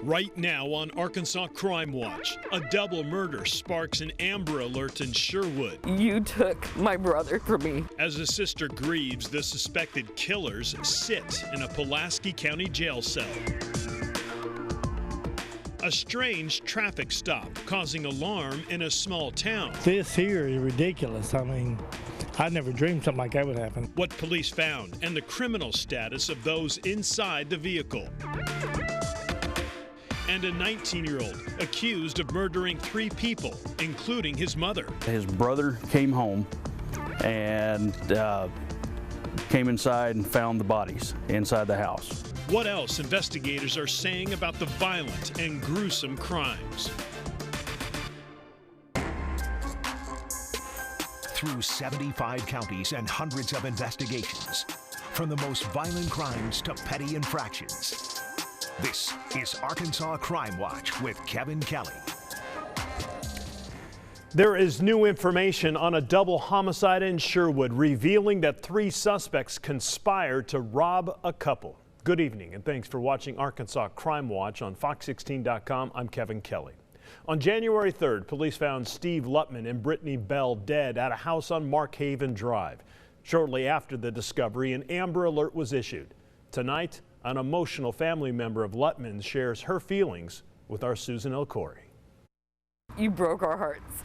Right now on Arkansas Crime Watch, a double murder sparks an Amber Alert in Sherwood. You took my brother from me. As a sister grieves, the suspected killers sit in a Pulaski County jail cell. A strange traffic stop causing alarm in a small town. This here is ridiculous. I mean, I never dreamed something like that would happen. What police found and the criminal status of those inside the vehicle. And a 19-year-old accused of murdering 3 people, including his mother. His brother came home and came inside and found the bodies inside the house. What else investigators are saying about the violent and gruesome crimes. Through 75 counties and hundreds of investigations, from the most violent crimes to petty infractions. This is Arkansas Crime Watch with Kevin Kelly. There is new information on a double homicide in Sherwood, revealing that 3 suspects conspired to rob a couple. Good evening and thanks for watching Arkansas Crime Watch on Fox16.com. I'm Kevin Kelly. On January 3rd, police found Steve Lutman and Brittany Bell dead at a house on Mark Haven Drive. Shortly after the discovery, an Amber Alert was issued. Tonight, an emotional family member of Lutman shares her feelings with our Susan Elcory. You broke our hearts.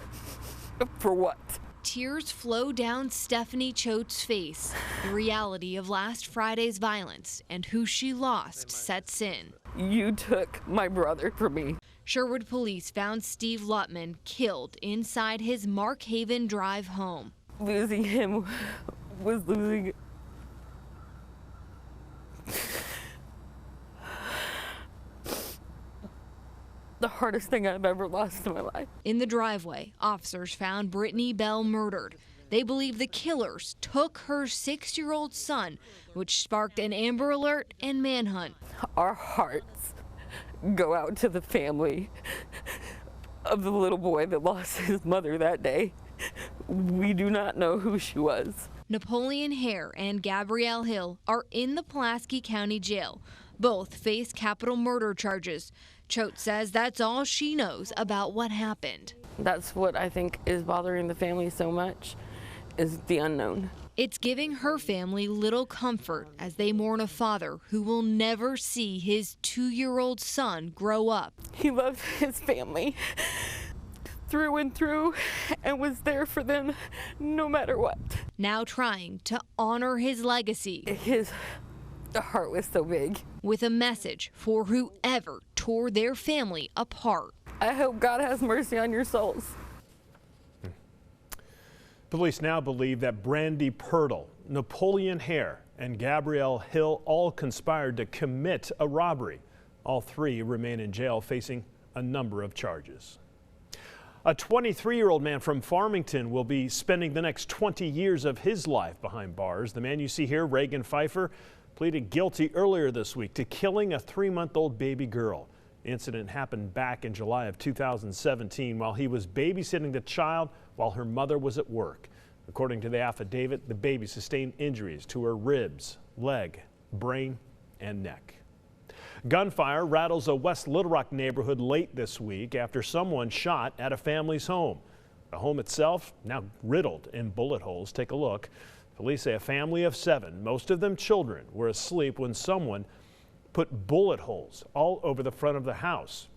For what? Tears flow down Stephanie Choate's face. The reality of last Friday's violence and who she lost sets in. You took my brother from me. Sherwood police found Steve Lutman killed inside his Mark Haven Drive home. Losing him was losing. The hardest thing I've ever lost in my life. In the driveway, officers found Brittany Bell murdered. They believe the killers took her 6-year-old son, which sparked an Amber Alert and manhunt. Our hearts go out to the family of the little boy that lost his mother that day. We do not know who she was. Napoleon Hare and Gabrielle Hill are in the Pulaski County Jail. Both face capital murder charges. Choate says that's all she knows about what happened. That's what I think is bothering the family so much, is the unknown. It's giving her family little comfort as they mourn a father who will never see his 2-year-old son grow up. He loved his family through and through and was there for them no matter what. Now trying to honor his legacy. The heart was so big. With a message for whoever tore their family apart. I hope God has mercy on your souls. Police now believe that Brandy Pirtle, Napoleon Hare, and Gabrielle Hill all conspired to commit a robbery. All 3 remain in jail facing a number of charges. A 23-year-old man from Farmington will be spending the next 20 years of his life behind bars. The man you see here, Reagan Pfeiffer, pleaded guilty earlier this week to killing a 3-month-old baby girl. The incident happened back in July of 2017 while he was babysitting the child while her mother was at work. According to the affidavit, the baby sustained injuries to her ribs, leg, brain, and neck. Gunfire rattles a West Little Rock neighborhood late this week after someone shot at a family's home. The home itself now riddled in bullet holes. Take a look. Police say a family of 7, most of them children, were asleep when someone put bullet holes all over the front of the house.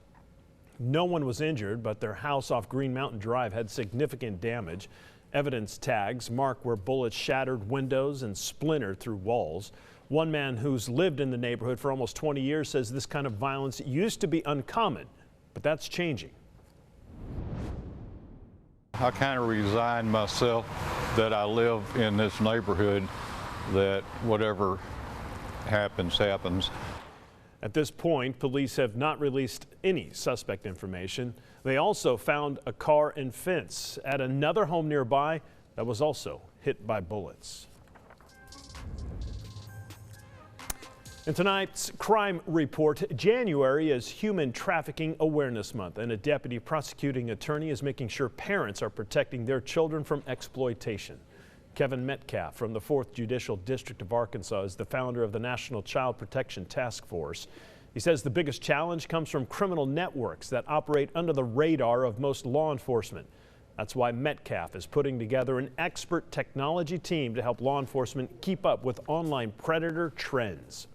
No one was injured, but their house off Green Mountain Drive had significant damage. Evidence tags mark where bullets shattered windows and splintered through walls. One man who's lived in the neighborhood for almost 20 years says this kind of violence used to be uncommon, but that's changing. I kind of resigned myself that I live in this neighborhood, that whatever happens, happens. At this point, police have not released any suspect information. They also found a car and fence at another home nearby that was also hit by bullets. In tonight's crime report, January is Human Trafficking Awareness Month, and a deputy prosecuting attorney is making sure parents are protecting their children from exploitation. Kevin Metcalf from the 4th Judicial District of Arkansas is the founder of the National Child Protection Task Force. He says the biggest challenge comes from criminal networks that operate under the radar of most law enforcement. That's why Metcalf is putting together an expert technology team to help law enforcement keep up with online predator trends.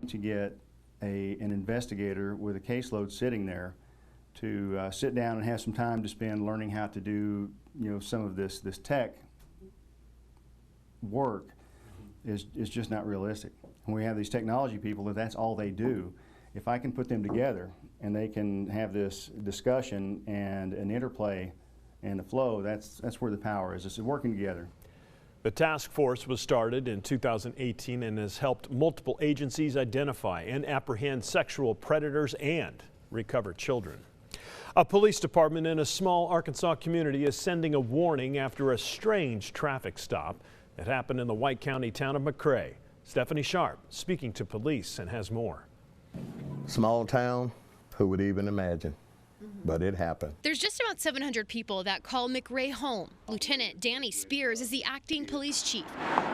To get an investigator with a caseload sitting there to sit down and have some time to spend learning how to do, some of this tech work is just not realistic. When we have these technology people that's all they do, if I can put them together and they can have this discussion and an interplay and the flow, that's where the power is. It's working together. The task force was started in 2018 and has helped multiple agencies identify and apprehend sexual predators and recover children. A police department in a small Arkansas community is sending a warning after a strange traffic stop that happened in the White County town of McRae. Stephanie Sharp speaking to police and has more. Small town, who would even imagine? But it happened. There's just about 700 people that call McRae home. Lieutenant Danny Spears is the acting police chief.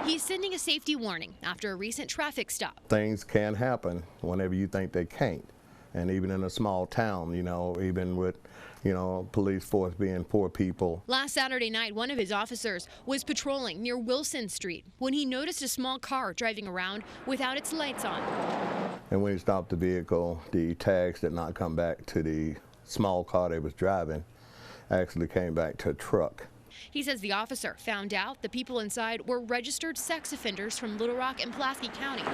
He's sending a safety warning after a recent traffic stop. Things can happen whenever you think they can't. And even in a small town, even with, police force being poor people. Last Saturday night, one of his officers was patrolling near Wilson Street when he noticed a small car driving around without its lights on. And when he stopped the vehicle, the tags did not come back to the small car they was driving, actually came back to a truck. He says the officer found out the people inside were registered sex offenders from Little Rock and Pulaski County.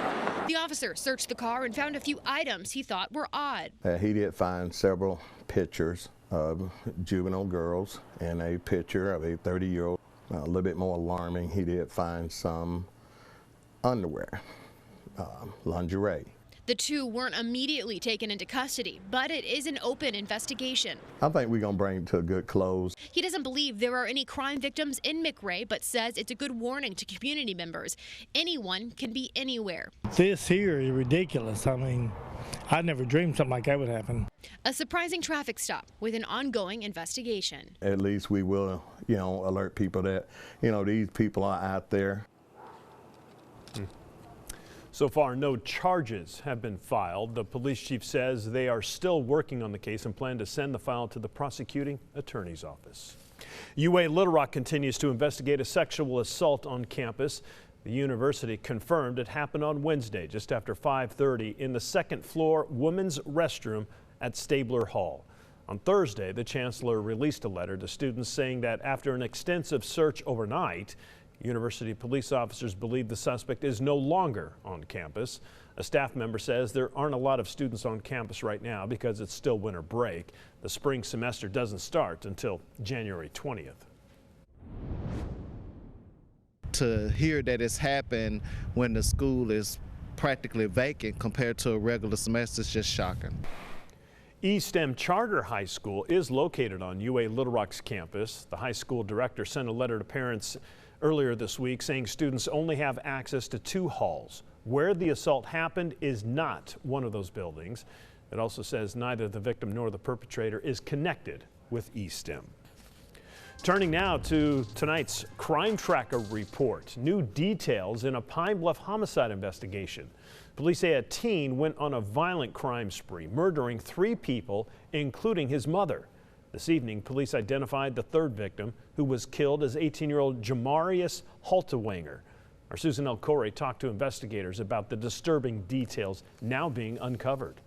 The officer searched the car and found a few items he thought were odd. He did find several pictures of juvenile girls and a picture of a 30-year-old. A little bit more alarming, he did find some underwear, lingerie. The two weren't immediately taken into custody, but it is an open investigation. I think we're going to bring it to a good close. He doesn't believe there are any crime victims in McRae, but says it's a good warning to community members. Anyone can be anywhere. This here is ridiculous. I mean, I never dreamed something like that would happen. A surprising traffic stop with an ongoing investigation. At least we will, alert people that, these people are out there. So far, no charges have been filed. The police chief says they are still working on the case and plan to send the file to the prosecuting attorney's office. UA Little Rock continues to investigate a sexual assault on campus. The university confirmed it happened on Wednesday, just after 5:30, in the second floor women's restroom at Stabler Hall. On Thursday, the chancellor released a letter to students saying that after an extensive search overnight, university police officers believe the suspect is no longer on campus. A staff member says there aren't a lot of students on campus right now because it's still winter break. The spring semester doesn't start until January 20th. To hear that it's happened when the school is practically vacant compared to a regular semester is just shocking. Eastham Charter High School is located on UA Little Rock's campus. The high school director sent a letter to parents earlier this week saying students only have access to 2 halls. Where the assault happened is not one of those buildings. It also says neither the victim nor the perpetrator is connected with Eastham. Turning now to tonight's Crime Tracker report. New details in a Pine Bluff homicide investigation. Police say a teen went on a violent crime spree, murdering 3 people, including his mother. This evening, police identified the 3rd victim, who was killed as 18-year-old Jamarius Haltewanger. Our Susan L. Corey talked to investigators about the disturbing details now being uncovered.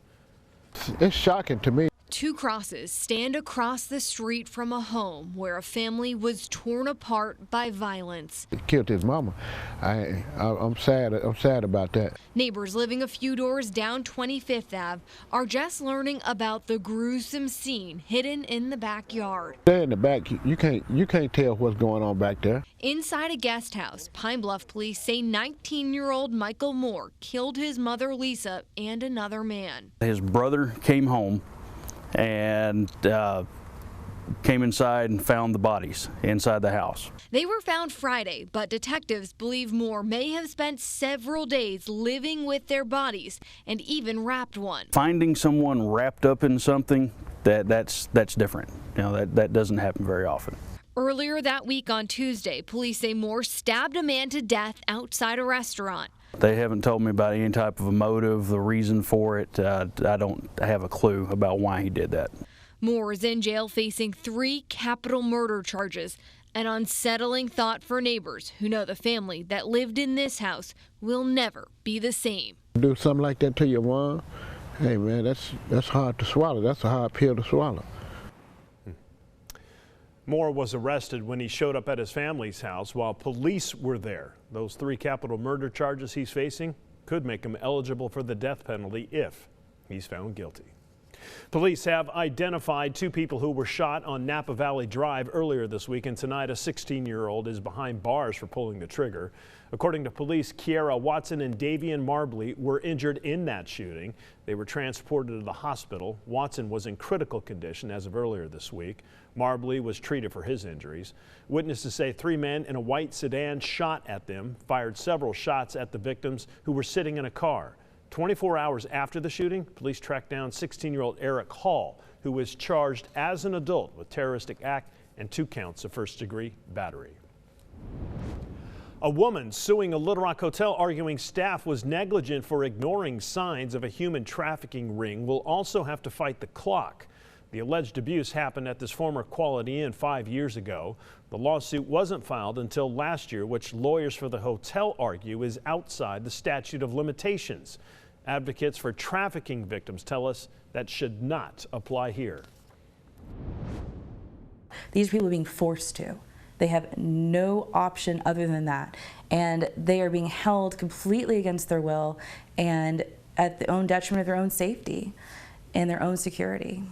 It's shocking to me. 2 crosses stand across the street from a home where a family was torn apart by violence. He killed his mama. I'm sad. I'm sad about that. Neighbors living a few doors down 25th Ave are just learning about the gruesome scene hidden in the backyard. There in the back, you can't tell what's going on back there. Inside a guest house, Pine Bluff police say 19-year-old Michael Moore killed his mother Lisa and another man. His brother came home and came inside and found the bodies inside the house. They were found Friday, but detectives believe Moore may have spent several days living with their bodies and even wrapped one. Finding someone wrapped up in something, that's different. That doesn't happen very often. Earlier that week on Tuesday, police say Moore stabbed a man to death outside a restaurant. They haven't told me about any type of a motive, the reason for it. I don't have a clue about why he did that. Moore is in jail facing 3 capital murder charges, an unsettling thought for neighbors who know the family that lived in this house will never be the same. Do something like that to your mom, hey man, that's hard to swallow. That's a hard pill to swallow. Moore was arrested when he showed up at his family's house while police were there. Those 3 capital murder charges he's facing could make him eligible for the death penalty if he's found guilty. Police have identified 2 people who were shot on Napa Valley Drive earlier this week, and tonight a 16-year-old is behind bars for pulling the trigger. According to police, Kiara Watson and Davian Marbley were injured in that shooting. They were transported to the hospital. Watson was in critical condition as of earlier this week. Marbley was treated for his injuries. Witnesses say 3 men in a white sedan shot at them, fired several shots at the victims who were sitting in a car. 24 hours after the shooting, police tracked down 16-year-old Eric Hall, who was charged as an adult with terroristic act and 2 counts of first-degree battery. A woman suing a Little Rock hotel arguing staff was negligent for ignoring signs of a human trafficking ring will also have to fight the clock. The alleged abuse happened at this former Quality Inn 5 years ago. The lawsuit wasn't filed until last year, which lawyers for the hotel argue is outside the statute of limitations. Advocates for trafficking victims tell us that should not apply here. These people are being forced to. They have no option other than that. And they are being held completely against their will and at their own detriment of their own safety and their own security.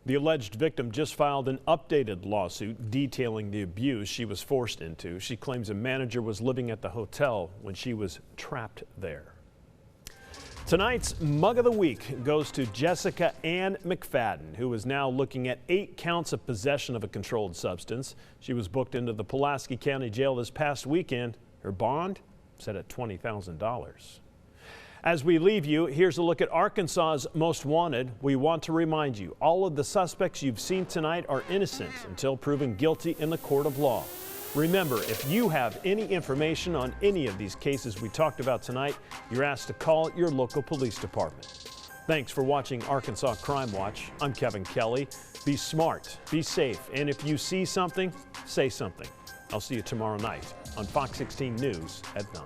The alleged victim just filed an updated lawsuit detailing the abuse she was forced into. She claims a manager was living at the hotel when she was trapped there. Tonight's Mug of the Week goes to Jessica Ann McFadden, who is now looking at 8 counts of possession of a controlled substance. She was booked into the Pulaski County Jail this past weekend. Her bond set at $20,000. As we leave you, here's a look at Arkansas's most wanted. We want to remind you, all of the suspects you've seen tonight are innocent until proven guilty in the court of law. Remember, if you have any information on any of these cases we talked about tonight, you're asked to call your local police department. Thanks for watching Arkansas Crime Watch. I'm Kevin Kelly. Be smart, be safe, and if you see something, say something. I'll see you tomorrow night on Fox 16 News at 9.